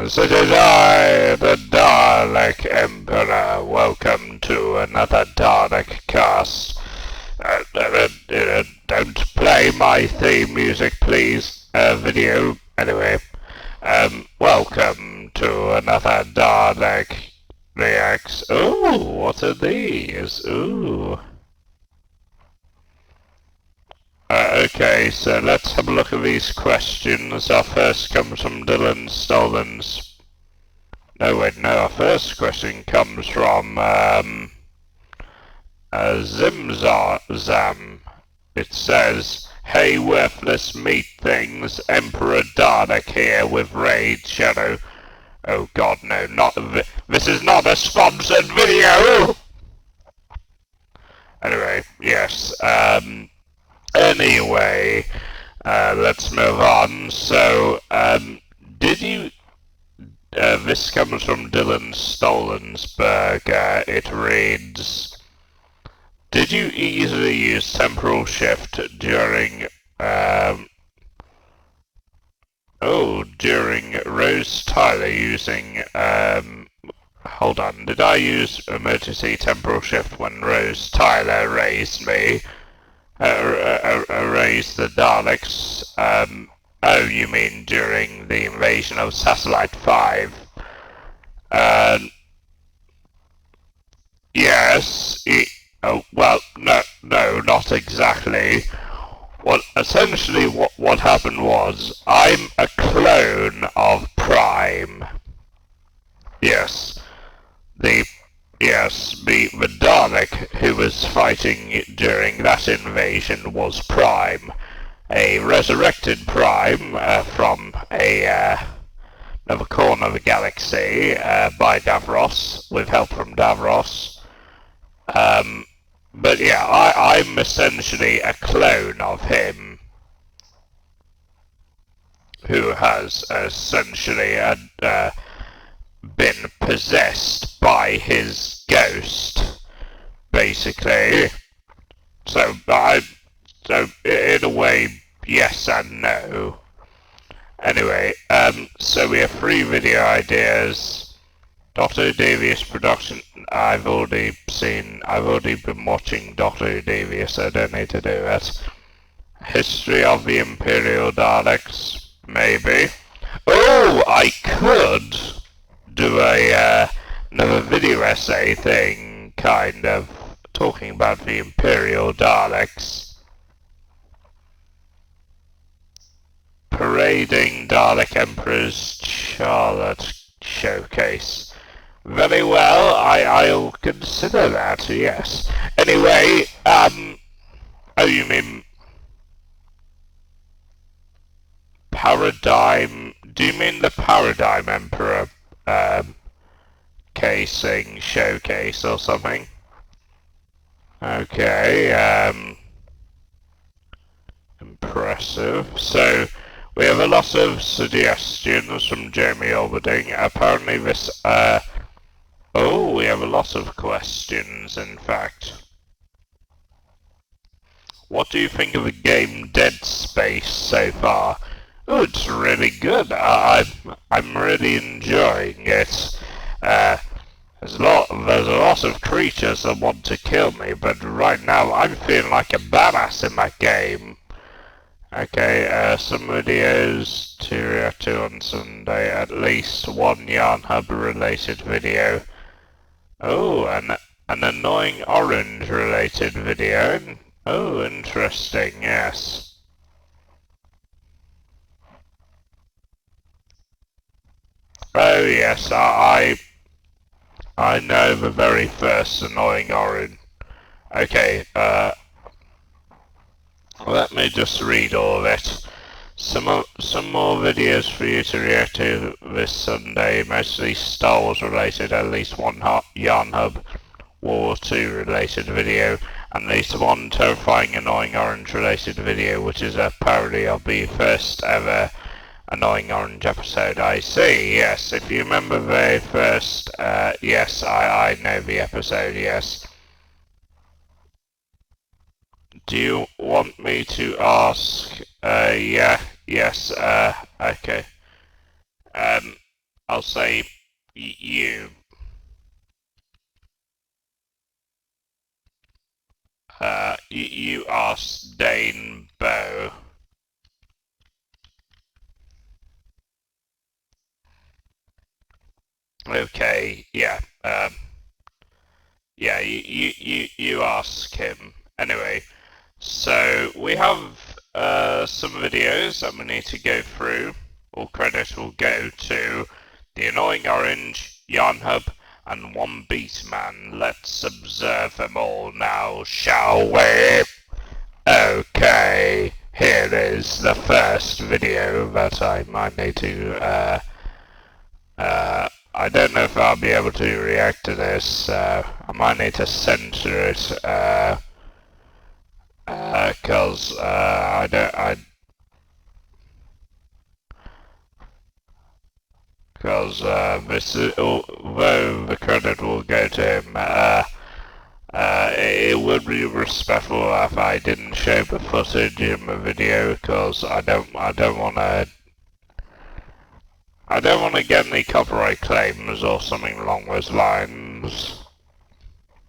Greetings, it is I, the Dalek Emperor. Welcome to another Dalekcast. Don't play my theme music, please. Video. Anyway, welcome to another Dalek Reacts. Ooh, what are these? Ooh. Okay, so let's have a look at these questions. Our first comes from Dylan Stolens. No, wait, no, our first question comes from Zimzam. It says, "Hey, worthless meat things, Emperor Dalek here with Raid Shadow." Oh god, no, not this is not a sponsored video! Anyway, yes, anyway, let's move on. So, did you, this comes from Dylan Stolensberg. It reads, did you easily use temporal shift during, during Rose Tyler using, hold on, did I use emergency temporal shift when Rose Tyler raised me? Erase the Daleks. Oh, you mean during the invasion of Satellite 5? Yes. Oh, well, no, not exactly. Well, essentially, what happened was I'm a clone of Prime. Yes. The Dalek who was fighting during that invasion was Prime, a resurrected Prime from another corner of the galaxy by Davros, with help from Davros. But yeah, I'm essentially a clone of him, who has essentially been possessed by his ghost, basically. So in a way, yes and no. Anyway, so we have 3 video ideas. Doctor Who Devious production. I've already been watching Doctor Who Devious, so I don't need to do it. History of the Imperial Daleks, maybe. Oh, I could do another video essay thing, kind of, talking about the Imperial Daleks. Parading Dalek Emperor's Charlotte showcase. Very well, I'll consider that, yes. Anyway, oh, you mean Paradigm, do you mean the Paradigm Emperor casing showcase or something? Okay, impressive. So we have a lot of suggestions from Jamie Alberding. Apparently this, oh, we have a lot of questions, in fact. What do you think of the game Dead Space so far? Oh, it's really good. I'm really enjoying it. There's a lot of creatures that want to kill me, but right now I'm feeling like a badass in that game. Okay, some videos to react to on Sunday, at least one Yarn Hub related video. Oh, an annoying orange related video. Oh, interesting, yes. Oh yes, I know the very first annoying orange. Okay, let me just read all of it. Some more videos for you to react to this Sunday, mostly Star Wars related, at least one Yarn Hub World War II related video, and at least one terrifying annoying orange related video, which is a parody of the first ever Annoying Orange episode. I see, yes, if you remember the very first, yes, I know the episode, yes. Do you want me to ask, yeah, yes, okay. I'll say you. You are Stain Bow. Okay, yeah, yeah, you ask him. Anyway, so we have some videos that we need to go through. All credit will go to the Annoying Orange, Yarn Hub, and One Beast Man. Let's observe them all now, shall we? Okay, here is the first video that I might need to, I don't know if I'll be able to react to this. I might need to censor it, cause, this is, although the credit will go to him, it would be respectful if I didn't show the footage in the video, cause I don't wanna get any copyright claims or something along those lines.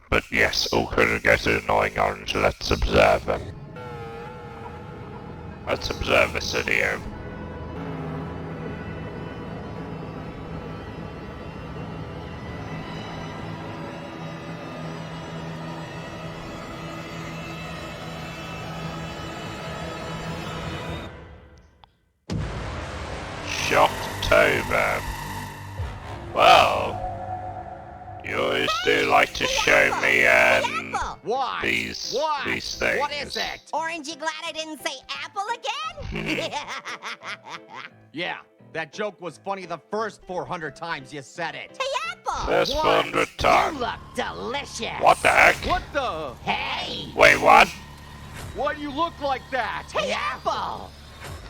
But yes, all credit goes to Annoying Orange. Let's observe them. Let's observe this video. Shocktober. Well, you always do like to show me these things. What is it? Orange, you glad I didn't say apple again? Yeah, that joke was funny the first 400 times you said it. Hey, apple! First 400 times. You look delicious. What the heck? What the? Hey! Wait, what? Why do you look like that? Hey, apple!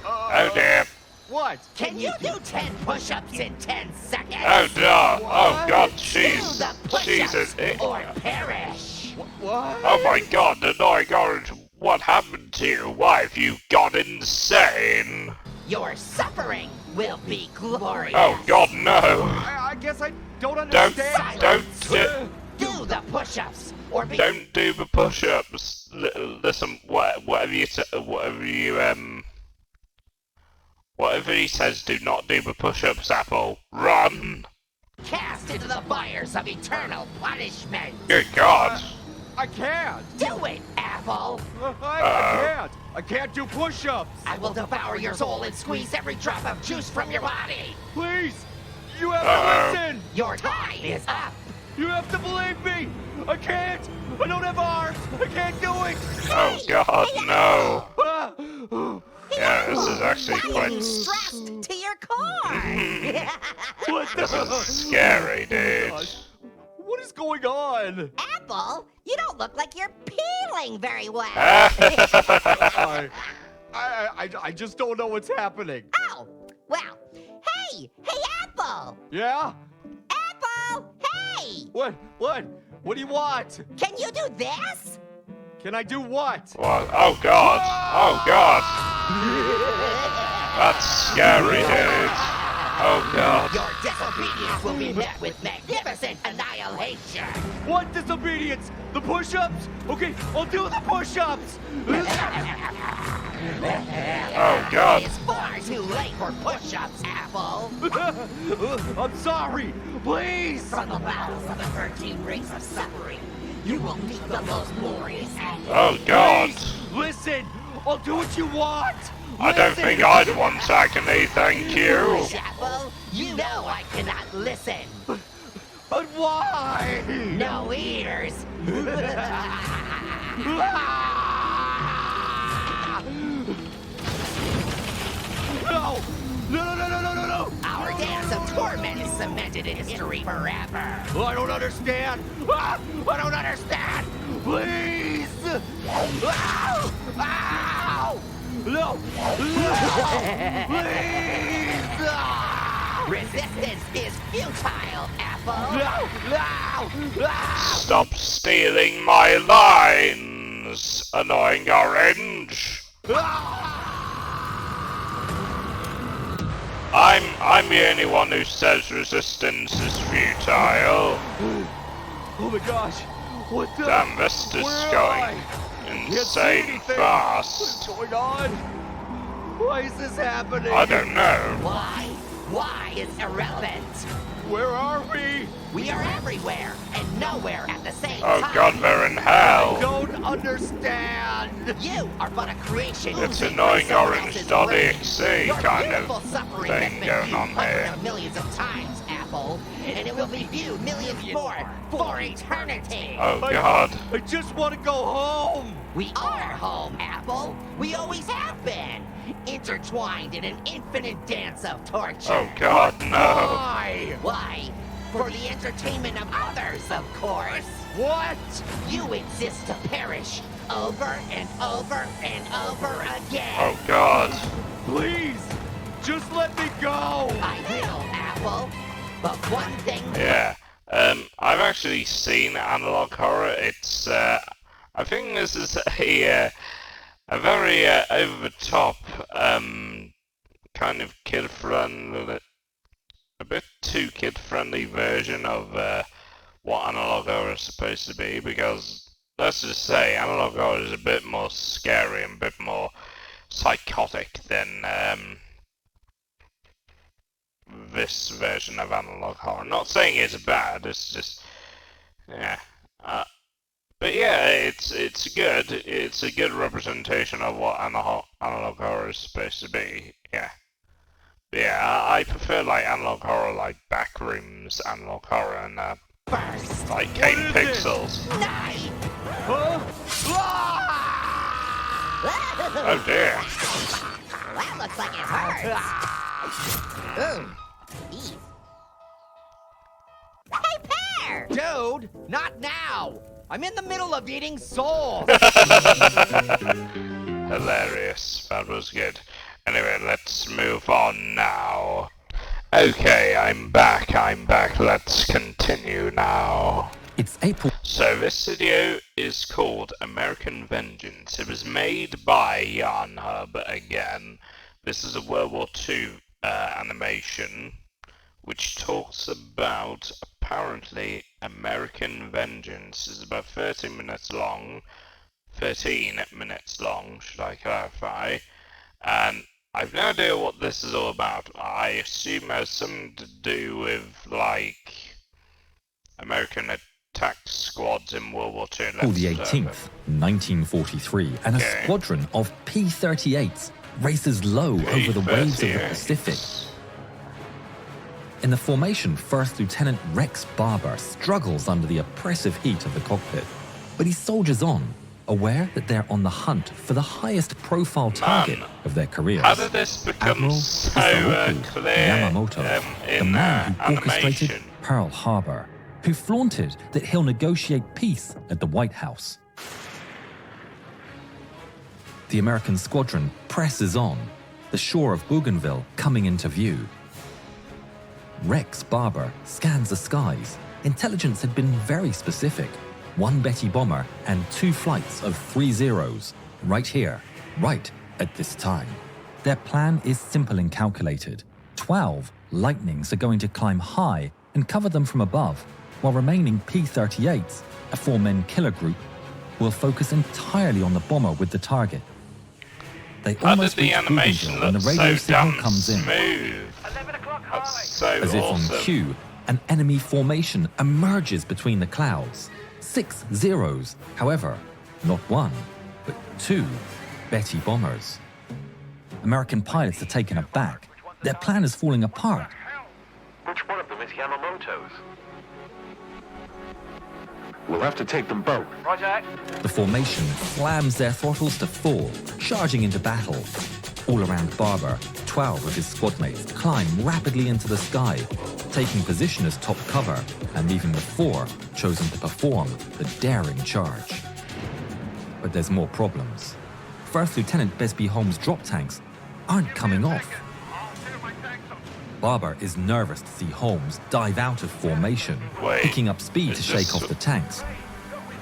Oh dear. What? Can you do 10 push-ups in 10 seconds? Oh no. Oh god, Do jeez. the push-ups Jesus. or perish. What? Oh my god, Annoying Orange, what happened to you? Why have you gone insane? Your suffering will be glorious. Oh god, no. I guess I don't Don't, understand. Do the push-ups or be... don't do the push-ups. Listen, whatever he says, do not do the push-ups, Apple. Run! cast into the fires of eternal punishment. Good god. I can't. Do it, apple. I can't do push-ups. I will devour your soul and squeeze every drop of juice from your body. Please, you have to listen. Your time is up. You have to believe me. I can't. I don't have arms. I can't do it. Oh god, no. Ah. Yeah, this is actually Why are quite you stressed to your core? What this the? is scary, dude. Gosh. What is going on? Apple, you don't look like you're peeling very well. I just don't know what's happening. Oh, well, hey, Apple. Yeah? Apple, hey. What? What do you want? Can you do this? Can I do what? What? Oh god. Oh god. That's scary, dude. Oh god. Your disobedience will be met with magnificent annihilation. What disobedience? The push-ups? Okay, I'll do the push-ups. Oh god. It's far too late for push-ups, Apple. I'm sorry. Please. From the bowels of the 13 rings of suffering, you will meet the most glorious end. Oh god. Please, listen. I'll do what you want. I don't Listen. think I'd want agony, thank you. Apple, you know I cannot listen. But why? No ears. No. No. Our dance of torment is cemented in history forever. I don't understand. I don't understand. Please. Ow! Ow! No. Please. Resistance is futile, Apple. No. Stop stealing my lines, Annoying Orange. I'm the only one who says resistance is futile. Oh my gosh! What the? Damn, this is Where am going I? insane anything. fast. What's going on? Why is this happening? I don't know. Why? Why is irrelevant. Where are we? We are everywhere and nowhere at the same Oh time. god, we're in hell. Don't understand. You are but a creation. It's oozing annoying from someone orange else's .exe brain. Your kind beautiful of suffering thing has been going viewed on hundreds here. of millions of times, Apple, and it will be viewed millions more for eternity. Oh god. I just want to go home. We are home, Apple. We always have been. Intertwined in an infinite dance of torture. Oh god, no. Why? Why? For the entertainment of others, of course. What? You exist to perish over and over and over again. Oh god. Please, just let me go. I will, Apple. But one thing. Yeah. I've actually seen Analog Horror. It's I think this is a very over-the-top, kind of kid-friendly, a bit too kid-friendly version of what Analog Horror is supposed to be, because, let's just say, Analog Horror is a bit more scary and a bit more psychotic than this version of Analog Horror. Not saying it's bad, it's just, yeah. But yeah, it's good. It's a good representation of what Analog Horror is supposed to be. Yeah. But yeah, I prefer like Analog Horror, like Backrooms Analog Horror, and First. like Kane What is it? Pixels. Night. Huh? Oh dear. That looks like it hurts. Ooh. Ease. Hey, Pear! Dude, not now. I'm in the middle of eating souls. Hilarious. That was good. Anyway, let's move on now. Okay, I'm back. Let's continue now. It's April. So this video is called American Vengeance. It was made by Yarnhub again. This is a World War II animation which talks about, apparently, American Vengeance. Is about 13 minutes long, should I clarify, and I've no idea what this is all about. I assume it has something to do with, like, American attack squads in World War II. April the 18th, 1943, and a Okay. squadron of P-38s races low over the waves of the P-38s. Pacific. In the formation, First Lieutenant Rex Barber struggles under the oppressive heat of the cockpit, but he soldiers on, aware that they're on the hunt for the highest profile target of their careers. How did this become Admiral so Isoroku clear Yamamoto, the in man who orchestrated animation? Pearl Harbor, who flaunted that he'll negotiate peace at the White House. The American squadron presses on, the shore of Bougainville coming into view. Rex Barber scans the skies. Intelligence had been very specific. 1 Betty bomber and 2 flights of 3 Zeros, right here, right at this time. Their plan is simple and calculated. 12 Lightnings are going to climb high and cover them from above, while remaining P-38s, a 4-man killer group, will focus entirely on the bomber with the target. They How did almost the reach animation Bougainville when look the radio so signal damn comes in. smooth? That's so As if on awesome. cue, an enemy formation emerges between the clouds. 6 Zeros, however, not 1, but 2 Betty bombers. American pilots are taken aback. Their plan is falling apart. Which one of them is Yamamoto's? We'll have to take them both. Roger. The formation slams their throttles to full, charging into battle. All around Barber, 12 of his squadmates climb rapidly into the sky, taking position as top cover and leaving the 4 chosen to perform the daring charge. But there's more problems. First Lieutenant Besby Holmes' drop tanks aren't coming off. Barber is nervous to see Holmes dive out of formation, Wait, picking up speed to is shake this- off the tanks.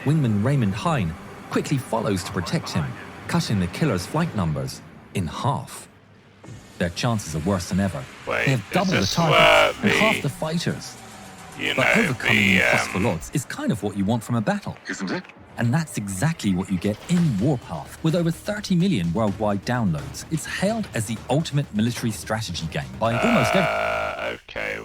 Wingman Raymond Hine quickly follows to protect him, cutting the killer's flight numbers in half. their chances are worse than ever. Wait, They have is double the this targets where and half the- the fighters. You But know, overcoming the, impossible odds is kind of what you want from a battle. Isn't it? And that's exactly what you get in Warpath. With over 30 million worldwide downloads, it's hailed as the ultimate military strategy game by almost okay.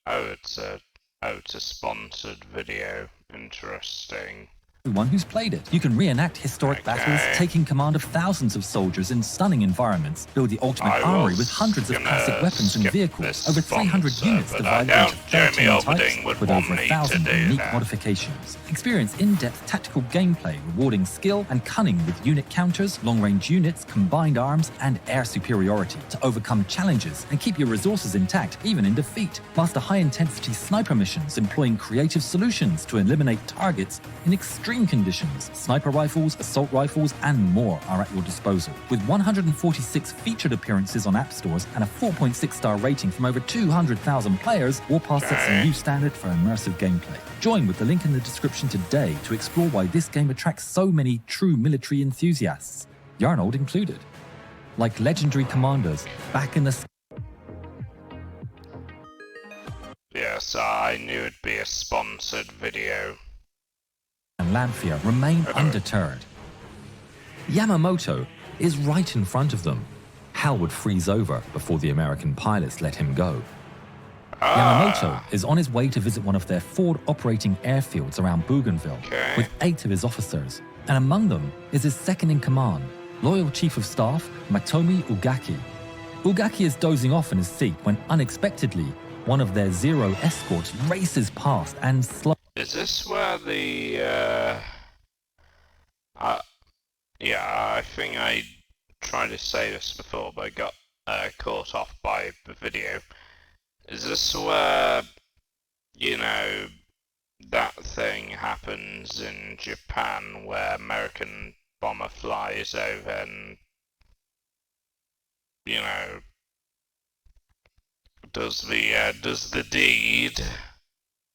It's a sponsored video. Interesting. everyone who's played it. You can reenact historic battles, taking command of thousands of soldiers in stunning environments, build the ultimate I armory was with hundreds of gonna classic weapons and skip vehicles, this over 300 sponsor, units but I divided doubt into Jeremy 13 types, Alverding would with want over me to 1,000 do unique that. modifications. Experience in-depth tactical gameplay, rewarding skill and cunning with unit counters, long-range units, combined arms, and air superiority to overcome challenges and keep your resources intact even in defeat. Master high-intensity sniper missions employing creative solutions to eliminate targets in extreme conditions. Sniper rifles, assault rifles, and more are at your disposal. With 146 featured appearances on app stores and a 4.6-star rating from over 200,000 players, Warpath sets a new standard for immersive gameplay. Join with the link in the description today to explore why this game attracts so many true military enthusiasts, Yarnold included. Like legendary commanders back in the Yes, I knew it'd be a sponsored video. and Lanfear remain undeterred. Yamamoto is right in front of them. Hell would freeze over before the American pilots let him go. Yamamoto is on his way to visit one of their forward operating airfields around Bougainville with 8 of his officers, and among them is his second in command, loyal chief of staff Matomi Ugaki. Ugaki is dozing off in his seat when unexpectedly one of their Zero escorts races past and Is this where the, yeah, I think I tried to say this before, but I got caught off by the video. Is this where, you know, that thing happens in Japan where American bomber flies over and, you know, does the deed?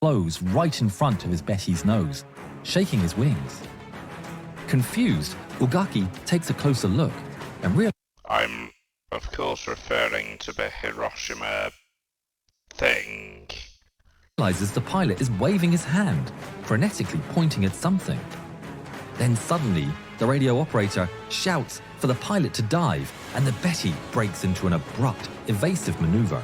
blows right in front of his Betty's nose, shaking his wings. Confused, Ugaki takes a closer look and I'm, of course, referring to the Hiroshima thing. realizes the pilot is waving his hand, frenetically pointing at something. Then suddenly, the radio operator shouts for the pilot to dive, and the Betty breaks into an abrupt, evasive maneuver.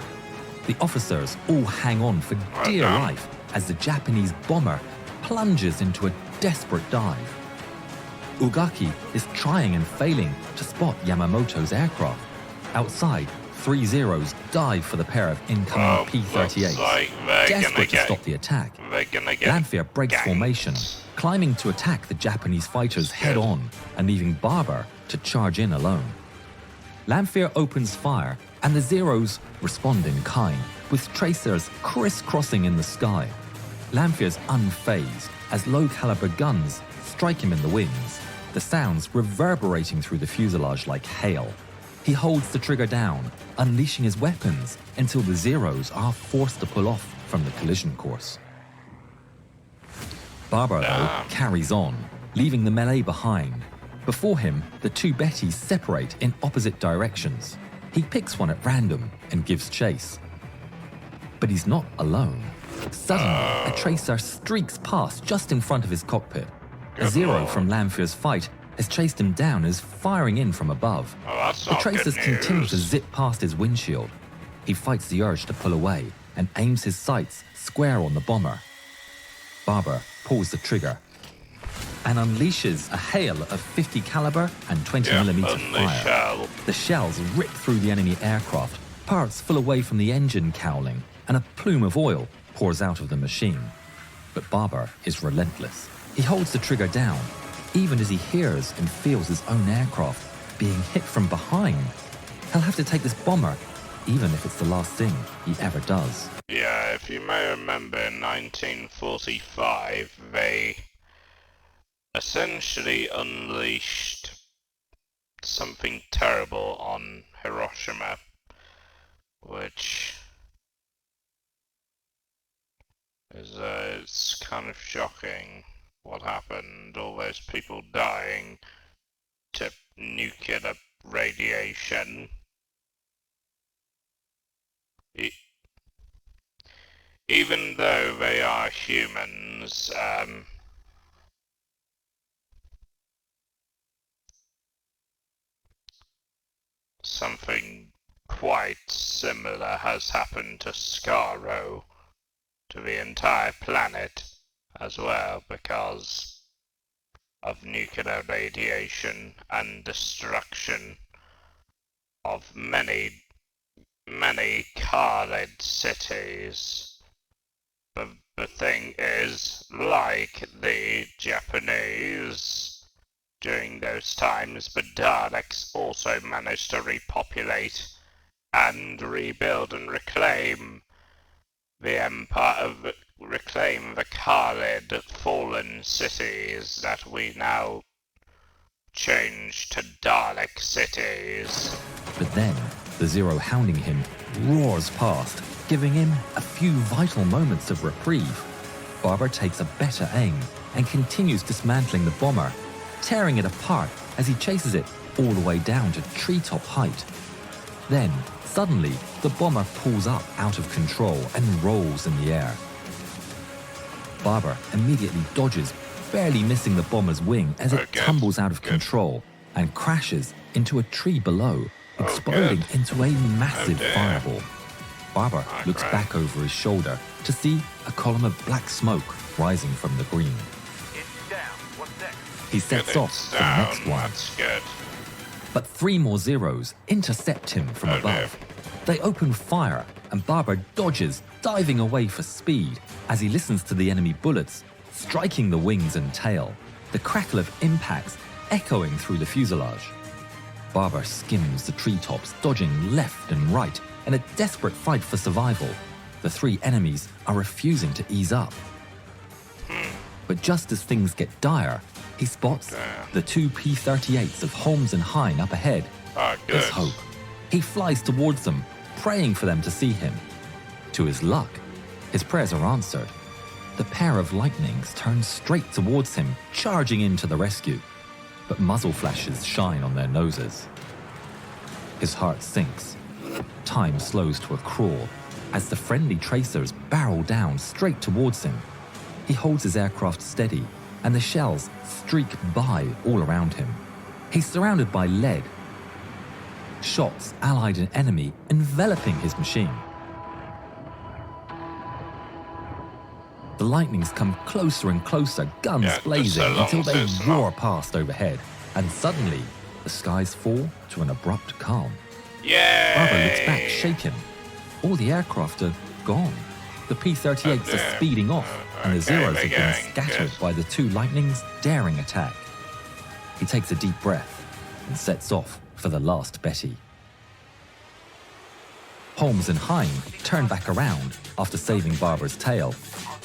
The officers all hang on for dear life as the Japanese bomber plunges into a desperate dive. Ugaki is trying and failing to spot Yamamoto's aircraft. Outside, 3 Zeros dive for the pair of incoming P-38s, looks like they're gonna desperate to get- stop the attack. They're gonna get Lanfear breaks ganked. formation, climbing to attack the Japanese fighters head-on and leaving Barber to charge in alone. Lanfear opens fire, and the Zeros respond in kind, with tracers crisscrossing in the sky. Lanfear's unfazed as low-caliber guns strike him in the wings, the sounds reverberating through the fuselage like hail. He holds the trigger down, unleashing his weapons until the Zeros are forced to pull off from the collision course. Barber, though, carries on, leaving the melee behind. Before him, the 2 Bettys separate in opposite directions. He picks one at random and gives chase. But he's not alone. Suddenly, a tracer streaks past just in front of his cockpit. A Zero from Lanfear's fight has chased him down and is firing in from above. Oh, that's The not good tracers continue news. to zip past his windshield. He fights the urge to pull away and aims his sights square on the bomber. Barber pulls the trigger and unleashes a hail of 50 caliber and 20mm on the fire. shell. The shells rip through the enemy aircraft, parts full away from the engine cowling, and a plume of oil pours out of the machine. But Barber is relentless. He holds the trigger down, even as he hears and feels his own aircraft being hit from behind. He'll have to take this bomber, even if it's the last thing he ever does. Yeah, if you may remember, in 1945, they essentially unleashed something terrible on Hiroshima, which is it's kind of shocking what happened, all those people dying to nuclear radiation. even though they are humans, something quite similar has happened to Skaro, to the entire planet as well, because of nuclear radiation and destruction of many Khalid cities. The thing is, like the Japanese during those times, the Daleks also managed to repopulate and rebuild and reclaim the empire, reclaim the Khalid fallen cities that we now change to Dalek cities. But then, the Zero hounding him roars past, giving him a few vital moments of reprieve. Barber takes a better aim and continues dismantling the bomber, tearing it apart as he chases it all the way down to treetop height. Then, suddenly, the bomber pulls up out of control and rolls in the air. Barber immediately dodges, barely missing the bomber's wing as it tumbles out of control and crashes into a tree below, exploding into a massive fireball. Barber looks back over his shoulder to see a column of black smoke rising from the green. It's down. What's next? He sets off for the next one. That's good. But 3 more Zeros intercept him from above. They open fire, and Barber dodges, diving away for speed as he listens to the enemy bullets striking the wings and tail, the crackle of impacts echoing through the fuselage. Barber skims the treetops, dodging left and right in a desperate fight for survival. The 3 enemies are refusing to ease up. But just as things get dire, he spots the 2 P-38s of Holmes and Hine up ahead. There's hope. He flies towards them, praying for them to see him. To his luck, his prayers are answered. The pair of lightnings turn straight towards him, charging in to the rescue. But muzzle flashes shine on their noses. His heart sinks. Time slows to a crawl as the friendly tracers barrel down straight towards him. He holds his aircraft steady, and the shells streak by all around him. He's surrounded by lead. Shots allied an enemy enveloping his machine. The lightnings come closer and closer, guns blazing until they roar past overhead. And suddenly, the skies fall to an abrupt calm. Barber looks back, shaken. All the aircraft are gone. The P-38s are speeding off, and the Zeros have been scattered by the 2 lightnings' daring attack. He takes a deep breath and sets off for the last Betty. Holmes and Hine turn back around after saving Barber's tail.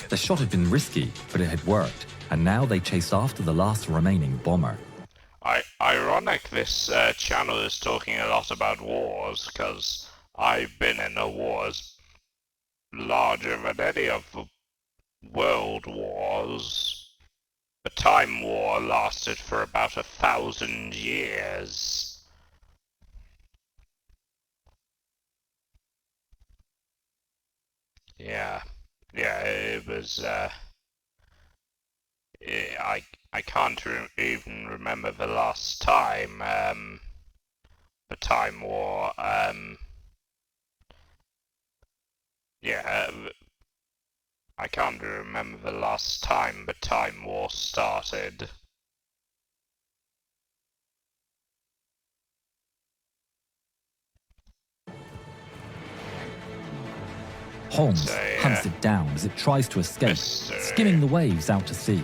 The shot had been risky, but it had worked, and now they chase after the last remaining bomber. Ironic this channel is talking a lot about wars, because I've been in a wars larger than any of the world wars. The Time War lasted for about 1,000 years. Yeah, it was, I can't even remember the last time, the Time War, I can't remember the last time the Time War started. Holmes hunts it down as it tries to escape, skimming the waves out to sea.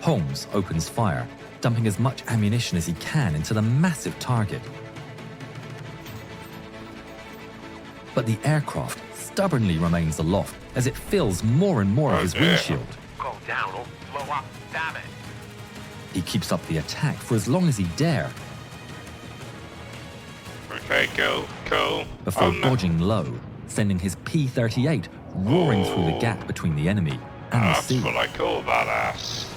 Holmes opens fire, dumping as much ammunition as he can into the massive target. But the aircraft stubbornly remains aloft as it fills more and more of his windshield. Go down or blow up. Damn it. He keeps up the attack for as long as he dare, Okay, cool. before dodging low, sending his P-38 roaring through the gap between the enemy and the That's sea. what I call badass.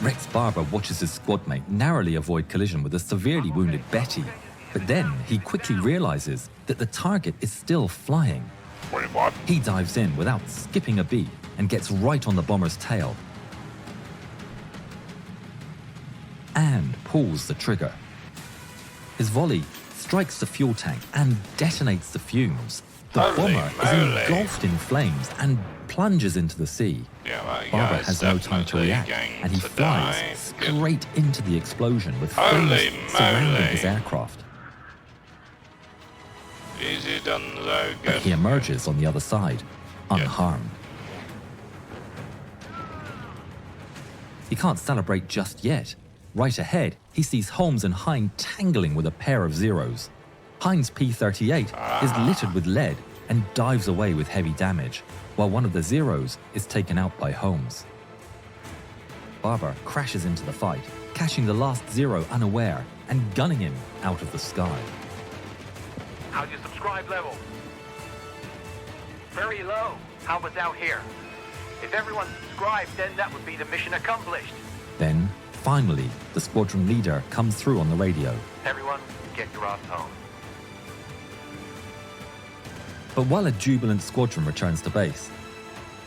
Rex Barber watches his squad mate narrowly avoid collision with a severely wounded Betty. But then he quickly realizes that the target is still flying. Wait, what? He dives in without skipping a beat and gets right on the bomber's tail and pulls the trigger. His volley strikes the fuel tank and detonates the fumes. The Holy bomber moly. is engulfed in flames and plunges into the sea. Yeah, that Barber guy's has no time to definitely react, going and he to flies die. Good. straight into the explosion with Holy flames surrounding moly. his aircraft. Easy done, though. But Good. he emerges on the other side, unharmed. He can't celebrate just yet. Right ahead, he sees Holmes and Hine tangling with a pair of Zeros. Hine's P-38 is littered with lead and dives away with heavy damage, while one of the Zeros is taken out by Holmes. Barber crashes into the fight, catching the last Zero unaware and gunning him out of the sky. How's your subscribe level? Very low. How about out here? If everyone subscribed, then that would be the mission accomplished. Then, finally, the squadron leader comes through on the radio. Everyone, get your ass home. But while a jubilant squadron returns to base,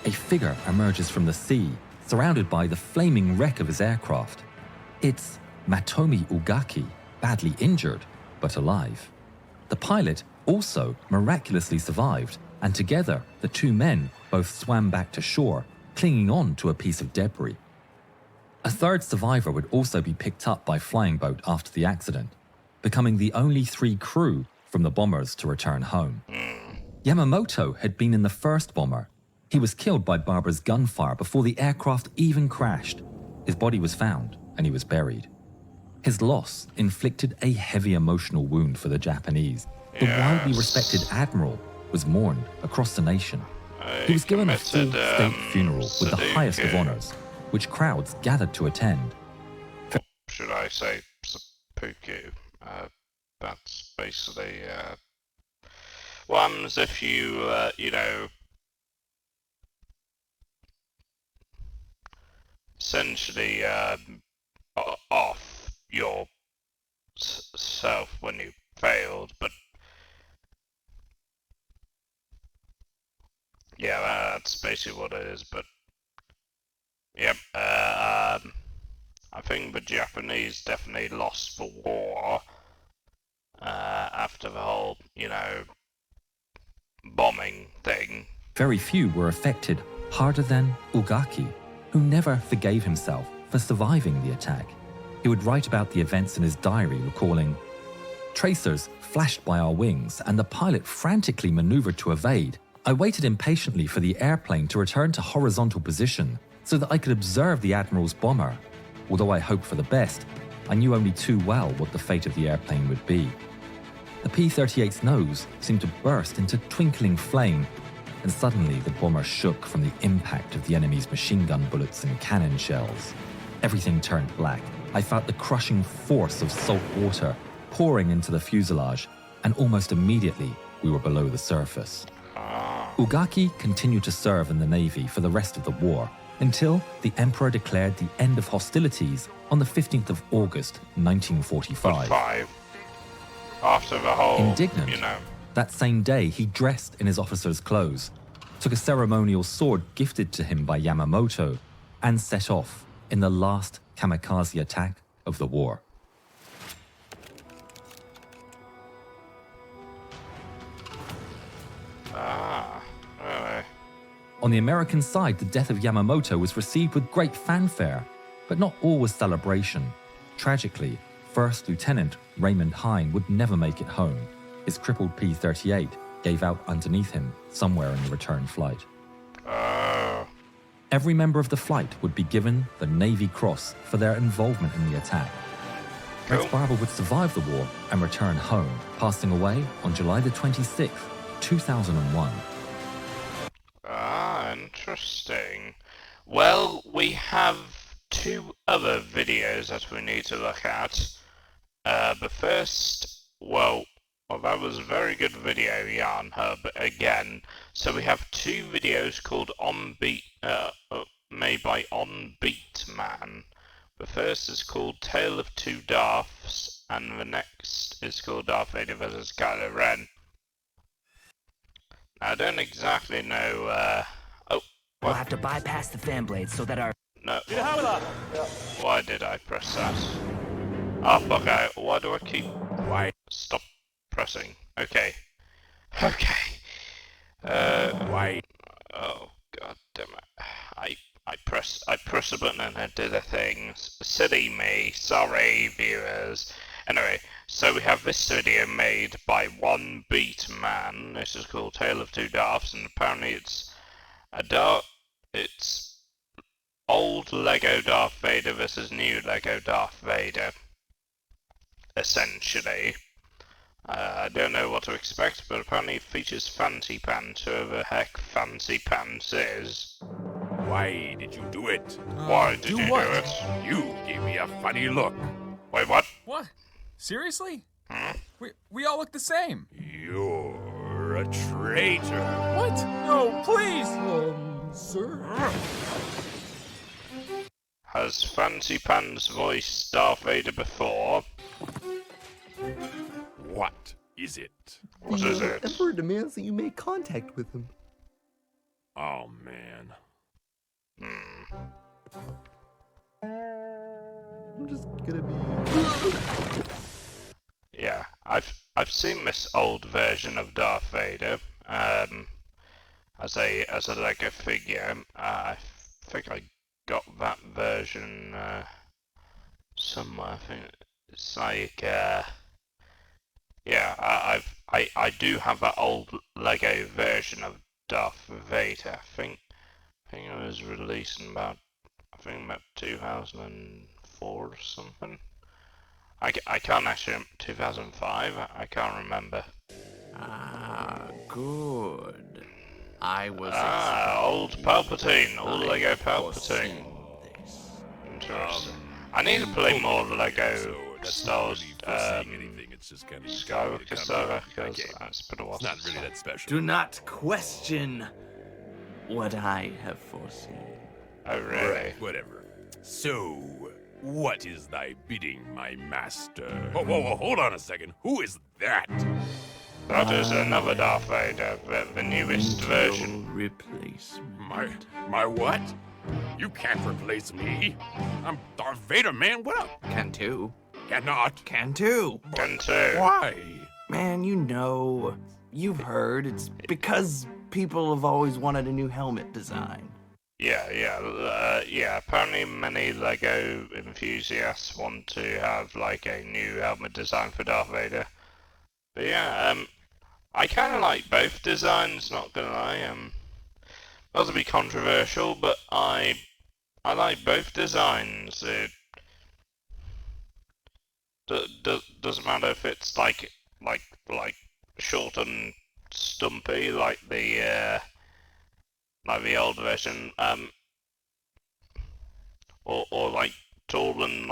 a figure emerges from the sea, surrounded by the flaming wreck of his aircraft. It's Matomi Ugaki, badly injured, but alive. The pilot also miraculously survived, and together the two men both swam back to shore, clinging on to a piece of debris. A third survivor would also be picked up by flying boat after the accident, becoming the only 3 crew from the bombers to return home. Yamamoto had been in the first bomber. He was killed by Barber's gunfire before the aircraft even crashed. His body was found, and he was buried. His loss inflicted a heavy emotional wound for the Japanese. The widely respected admiral was mourned across the nation. He was given a full state funeral with the highest of honors, which crowds gathered to attend. Should I say seppuku? That's basically what happens if you, essentially off your self when you failed, but yeah, that's basically what it is. But yep, I think the Japanese definitely lost the war after the whole, bombing thing. Very few were affected harder than Ugaki, who never forgave himself for surviving the attack. He would write about the events in his diary, recalling, "Tracers flashed by our wings and the pilot frantically maneuvered to evade. I waited impatiently for the airplane to return to horizontal position so that I could observe the Admiral's bomber. Although I hoped for the best, I knew only too well what the fate of the airplane would be." The P-38's nose seemed to burst into twinkling flame, and suddenly the bomber shook from the impact of the enemy's machine gun bullets and cannon shells. Everything turned black. I felt the crushing force of salt water pouring into the fuselage, and almost immediately we were below the surface. Ugaki continued to serve in the Navy for the rest of the war, until the Emperor declared the end of hostilities on the 15th of August, 1945. After the whole, Indignant, that same day he dressed in his officer's clothes, took a ceremonial sword gifted to him by Yamamoto, and set off in the last kamikaze attack of the war. Really? On the American side, the death of Yamamoto was received with great fanfare, but not all was celebration. Tragically, First Lieutenant Raymond Hine would never make it home. His crippled P-38 gave out underneath him somewhere in the return flight. Every member of the flight would be given the Navy Cross for their involvement in the attack. Rex Barber would survive the war and return home, passing away on July the 26th, 2001. Interesting. Well, we have 2 other videos that we need to look at. The first, that was a very good video, Jan Hub, again. So we have 2 videos called made by On Beat Man. The first is called Tale of Two Darths, and the next is called Darth Vader vs. Kylo Ren. I don't exactly know, oh, We'll what? have to bypass the fan blades so that our... No. Why did I press that? Oh, fuck out. Why do I keep... Why? Stop pressing. Okay. Okay. Why? Oh, god damn it. I press a button and it did a thing. Silly me. Sorry, viewers. Anyway, so we have this video made by One Beat Man. This is called Tale of Two Darths, and apparently it's it's old Lego Darth Vader versus new Lego Darth Vader. Essentially. I don't know what to expect, but apparently it features Fancy Pants, whoever the heck Fancy Pants is. Why did you do it? Why did you what? do it? You gave me a funny look. Wait, what? What? Seriously? Hmm? We all look the same. You're a traitor. What? No, please. Sir? Has Fancy Pants voiced Darth Vader before? What is it? What is it? Emperor demands that you make contact with him. Oh, man. I'm just gonna be... Yeah, I've seen this old version of Darth Vader, as a Lego figure. I think I got that version somewhere. I think it's like yeah, I do have that old Lego version of Darth Vader. I think it was released in about 2004 or something. I can't actually, 2005, I can't remember. Ah, good. I was Old Palpatine, old Lego Palpatine. foreseeing this. Interesting. I need to play more Lego So that's Star not Wars, really foreseeing anything. It's just kind of Skywalker saga, because Okay. it's been a while It's not since really that special. Do not question what I have foreseen. Oh, really? Right, whatever. So, what is thy bidding, my master? Whoa, hold on a second. Who is that? That is another Darth Vader, the newest version. Replacement. My what? You can't replace me. I'm Darth Vader, man. What up? Can too. Cannot. Can too. Can too. Why? Man, you know, you've heard. It's because people have always wanted a new helmet design. Yeah. Apparently, many Lego enthusiasts want to have like a new helmet design for Darth Vader. But yeah, I kind of like both designs. Not gonna lie. Not to be controversial, but I like both designs. It doesn't matter if it's like short and stumpy like the old version, or like tall and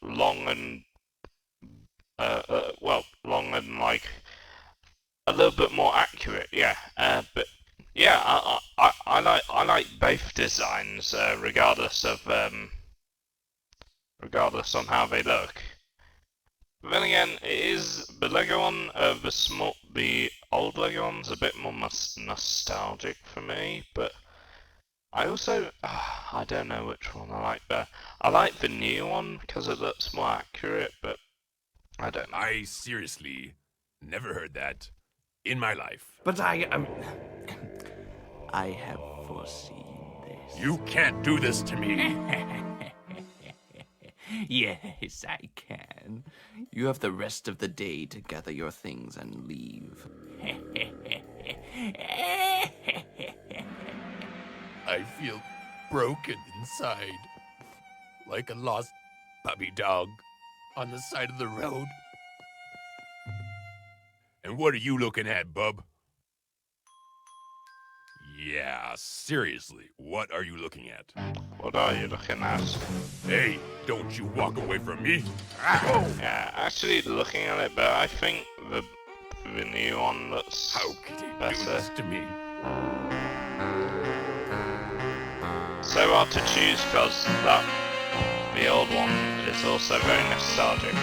long and long and like a little bit more accurate. Yeah, but yeah, I like both designs, regardless on how they look. But then again, it is the Lego one, the old Lego one's a bit more nostalgic for me, but I also, I don't know which one I like better. I like the new one because it looks more accurate, but I don't know. I seriously never heard that in my life. But I have foreseen this. You can't do this to me. Yes, I can. You have the rest of the day to gather your things and leave. I feel broken inside, like a lost puppy dog on the side of the road. And what are you looking at, bub? Yeah, seriously, what are you looking at? What are you looking at? Hey, don't you walk away from me. Yeah, actually looking at it, but I think the new one looks How could he do better. this to me? So hard to choose because that the old one is also very nostalgic.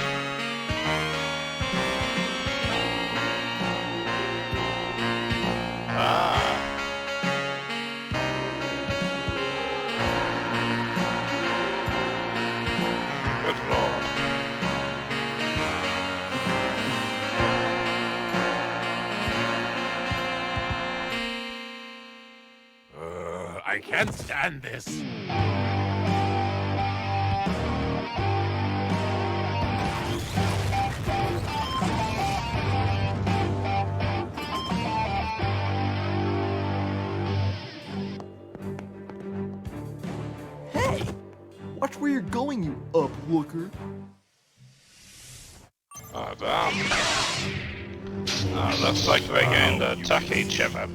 Ah. Good lord. I can't stand this. Hey! Watch where you're going, you up-looker. Oh, damn. Oh, looks like we're going to attack each other.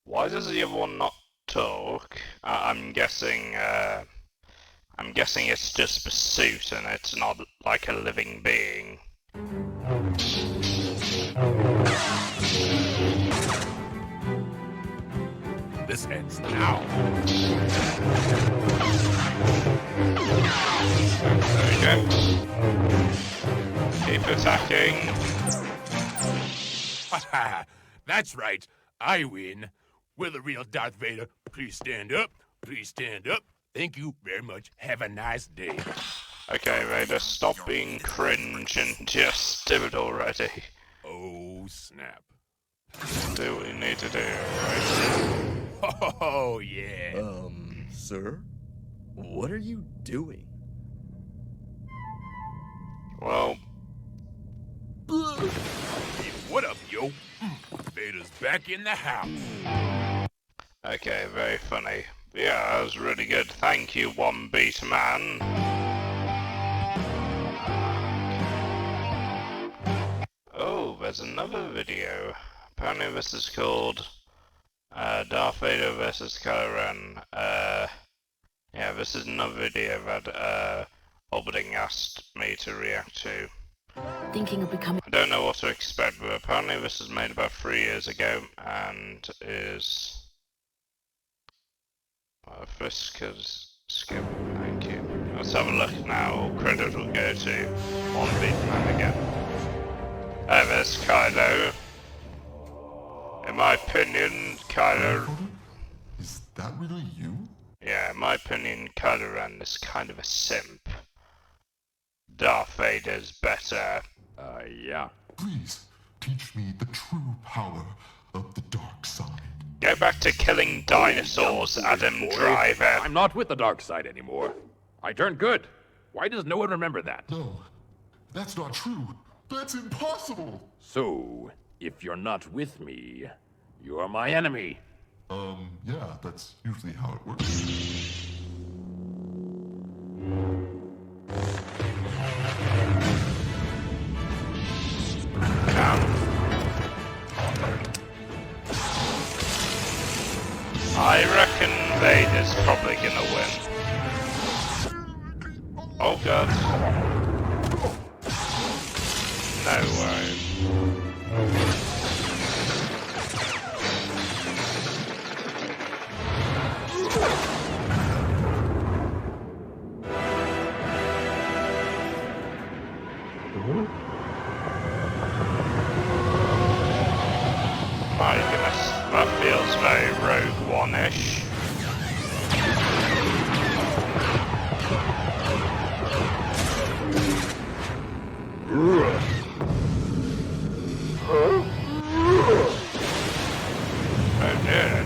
Why does the other one not talk? I'm guessing it's just a suit and it's not like a living being. This ends now. There we go. Keep attacking. That's right. I win. Will the real Darth Vader please stand up? Please stand up. Thank you very much. Have a nice day. Okay, Vader, stop being cringe and just do it already. Oh, snap. Do what you need to do, right? Oh, yeah. Sir? What are you doing? Well, What up, yo? Vader's back in the house. okay, very funny. Yeah, that was really good. Thank you, One Beat Man. Oh, there's another video. Apparently this is called Darth Vader versus Kylo Ren. Yeah, this is another video that Orbiting asked me to react to. Thinking of becoming. I don't know what to expect, but apparently this was made about 3 years ago and is. First skip, thank you. Let's have a look now. Credit will go to One Beat Man again. There's Kylo. In my opinion, Kylo. Is that really you? Yeah, in my opinion, Kylo Ren is kind of a simp. Darth Vader's better. Yeah. Please, teach me the true power of the dark side. Go back to killing dinosaurs, Adam Driver. I'm not with the dark side anymore. I turned good. Why does no one remember that? No, that's not true. That's impossible. So, if you're not with me, you're my enemy. Yeah, that's usually how it works. I reckon Vader's probably gonna win. Oh god. No way. My goodness, that feels very Rogue One-ish. Oh dear.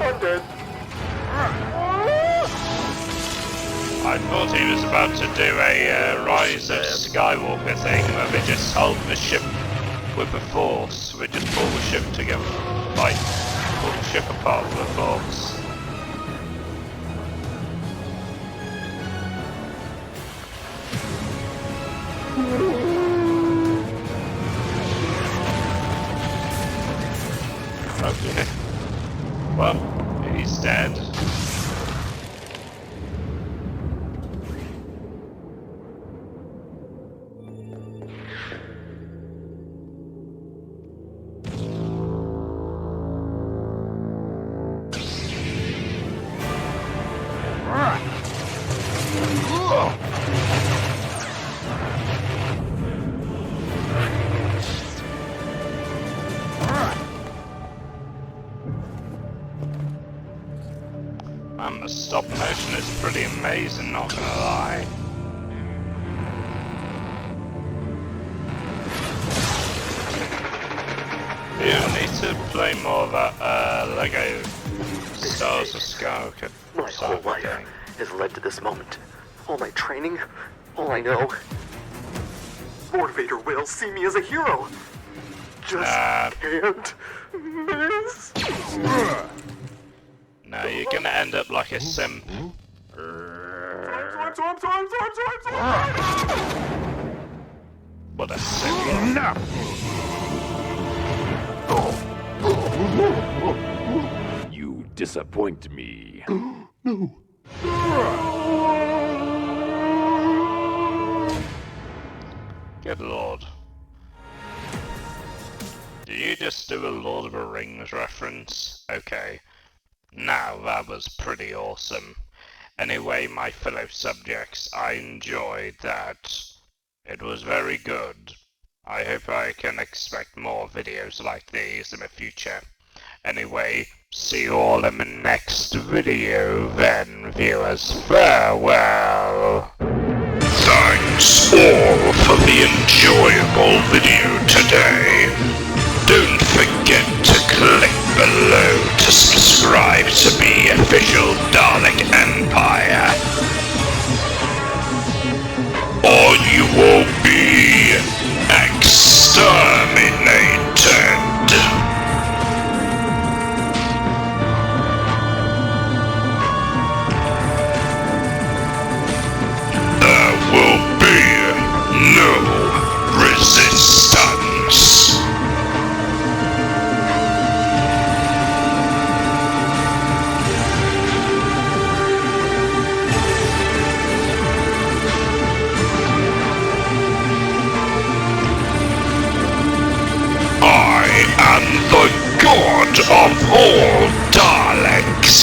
I'm dead. I thought he was about to do a Rise of Skywalker thing where they just hold the ship with the Force. We just pull the ship together, like, pull the ship apart with the Force. Okay. Well, he's dead. Man, the stop motion is pretty amazing, not gonna lie. Yeah, I need to play more of that Lego Star Wars Skywalker. My whole life has led to this moment. All my training, all I know. Lord Vader will see me as a hero. Just can't miss. No, you're gonna end up like a simp. What a simp. Enough! You disappoint me. No. Good lord. Did you just do a Lord of the Rings reference? Okay. Now that was pretty awesome. Anyway, my fellow subjects, I enjoyed that. It was very good. I hope I can expect more videos like these in the future. Anyway, see you all in the next video then, viewers. Farewell! Thanks all for the enjoyable video today. Don't forget to click below to subscribe to the official Dalek Empire, or you will be exterminated. There will be no resistance. I am the god of all Daleks.